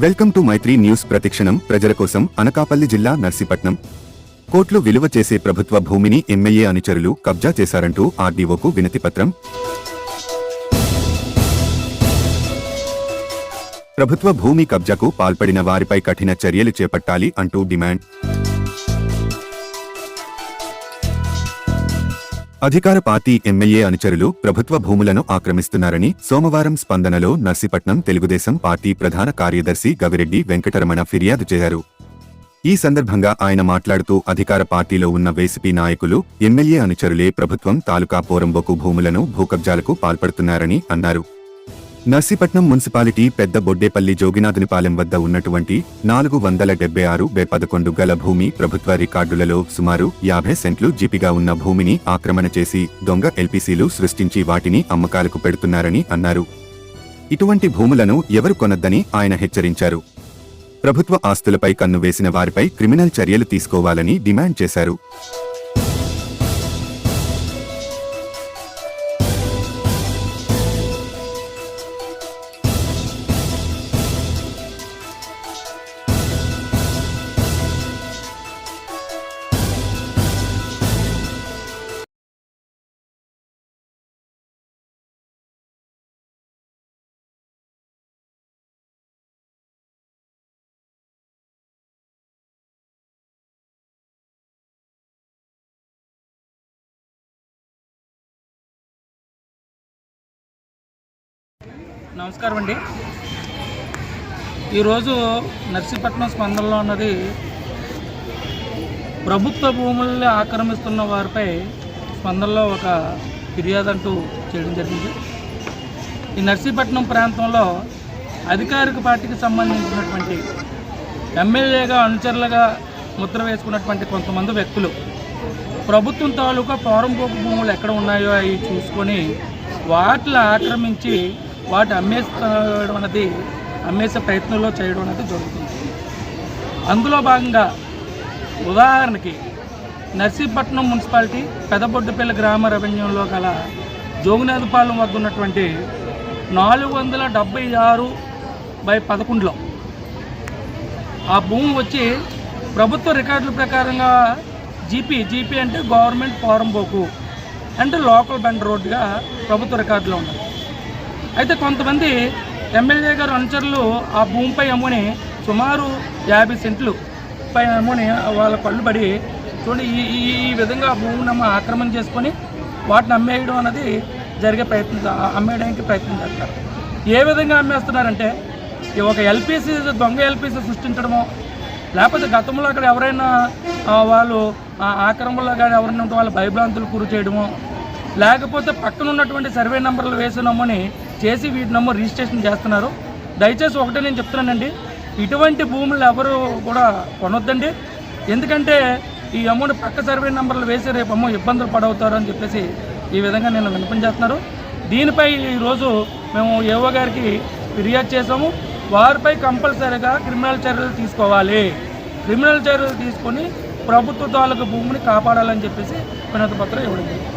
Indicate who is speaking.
Speaker 1: Welcome to Mythri news. ప్రతిక్షణం ప్రజల కోసం. అనకాపల్లి జిల్లా నర్సీపట్నం. కోట్లు విలువ చేసే ప్రభుత్వ భూమిని ఎమ్మెల్యే అనుచరులు కబ్జా చేశారంటూ ఆర్డీఓకు వినతిపత్రం. ప్రభుత్వ భూమి కబ్జాకు పాల్పడిన వారిపై కఠిన చర్యలు చేపట్టాలి అంటూ డిమాండ్. అధికార పార్టీ ఎమ్మెల్యే అనుచరులు ప్రభుత్వ భూములను ఆక్రమిస్తున్నారని సోమవారం స్పందనలో నర్సీపట్నం తెలుగుదేశం పార్టీ ప్రధాన కార్యదర్శి గవిరెడ్డి వెంకటరమణ ఫిర్యాదు చేశారు. ఈ సందర్భంగా ఆయన మాట్లాడుతూ అధికార పార్టీలో ఉన్న వైసీపీ నాయకులు, ఎమ్మెల్యే అనుచరులే ప్రభుత్వం తాలూకా పోరంబోకు భూములను భూకబ్జాలకు పాల్పడుతున్నారని అన్నారు. నర్సీపట్నం మున్సిపాలిటీ పెద్ద బొడ్డేపల్లి జోగినాథునిపాలెం వద్ద ఉన్నటువంటి 476/11 గల భూమి ప్రభుత్వ రికార్డులలో సుమారు 50 సెంట్లు జీపీగా ఉన్న భూమిని ఆక్రమణ చేసి దొంగ ఎల్పీసీలు సృష్టించి వాటిని అమ్మకాలకు పెడుతున్నారని అన్నారు. ఇటువంటి భూములను ఎవరు కొనొద్దని ఆయన హెచ్చరించారు. ప్రభుత్వ ఆస్తులపై కన్ను వేసిన వారిపై క్రిమినల్ చర్యలు తీసుకోవాలని డిమాండ్ చేశారు.
Speaker 2: నమస్కారం అండి. ఈరోజు నర్సీపట్నం స్పందనలో ఉన్నది ప్రభుత్వ భూముల్ని ఆక్రమిస్తున్న వారిపై స్పందనలో ఒక ఫిర్యాదు అంటూ చేయడం జరిగింది. ఈ నర్సీపట్నం ప్రాంతంలో అధికారిక పార్టీకి సంబంధించినటువంటి ఎమ్మెల్యేగా అనుచరులుగా ముద్ర వేసుకున్నటువంటి కొంతమంది వ్యక్తులు ప్రభుత్వం తాలూకా పోరంబోకు భూములు ఎక్కడ ఉన్నాయో అవి చూసుకొని వాటిని ఆక్రమించి వాటి అమ్మేసే ప్రయత్నంలో చేయడం అనేది జరుగుతుంది. అందులో భాగంగా ఉదాహరణకి నర్సీపట్నం మున్సిపాలిటీ పెదబొడ్డుపల్లి గ్రామ రెవెన్యూలో గల జోగినాథుపాలెం వద్ద ఉన్నటువంటి 476/11లో ఆ భూమి వచ్చి ప్రభుత్వ రికార్డుల ప్రకారంగా జీపీ అంటే గవర్నమెంట్ పోరంబోకు అంటే లోకల్ బండ్ రోడ్డుగా ప్రభుత్వ రికార్డులో ఉన్నది. అయితే కొంతమంది ఎమ్మెల్యే గారు అనుచరులు ఆ భూమిపై అమ్ముని సుమారు 50 సెంట్లు పై అమ్ముని వాళ్ళ కళ్ళు పడి చూడండి ఈ విధంగా ఆ భూమిని ఆక్రమణ చేసుకొని వాటిని అమ్మేయడం అనేది అమ్మేయడానికి ప్రయత్నం చేస్తారు. ఏ విధంగా అమ్మేస్తున్నారంటే ఒక ఎల్పీసీ దొంగ ఎల్పీసీ సృష్టించడమో, లేకపోతే గతంలో అక్కడ ఎవరైనా వాళ్ళు ఆక్రమణలో కానీ ఎవరైనా ఉంటే వాళ్ళ భయభ్రాంతులు గురి చేయడమో, లేకపోతే పక్కన ఉన్నటువంటి సర్వే నెంబర్లు వేసినమ్మని చేసి వీటినమ్మో రిజిస్ట్రేషన్ చేస్తున్నారు. దయచేసి ఒకటే నేను చెప్తున్నానండి, ఇటువంటి భూములు ఎవరు కూడా కొనొద్దండి. ఎందుకంటే ఈ అమౌంట్ పక్క సర్వే నెంబర్లు వేసి రేపమ్మో ఇబ్బందులు పడవుతారు అని చెప్పేసి ఈ విధంగా నేను వినిపించేస్తున్నారు. దీనిపై ఈరోజు మేము ఏఓ గారికి ఫిర్యాదు చేసాము. వారిపై కంపల్సరీగా క్రిమినల్ చర్యలు తీసుకోవాలి. క్రిమినల్ చర్యలు తీసుకొని ప్రభుత్వ తాలూకు భూమిని కాపాడాలని చెప్పేసి వినతి పత్రం ఇవ్వడం జరిగింది.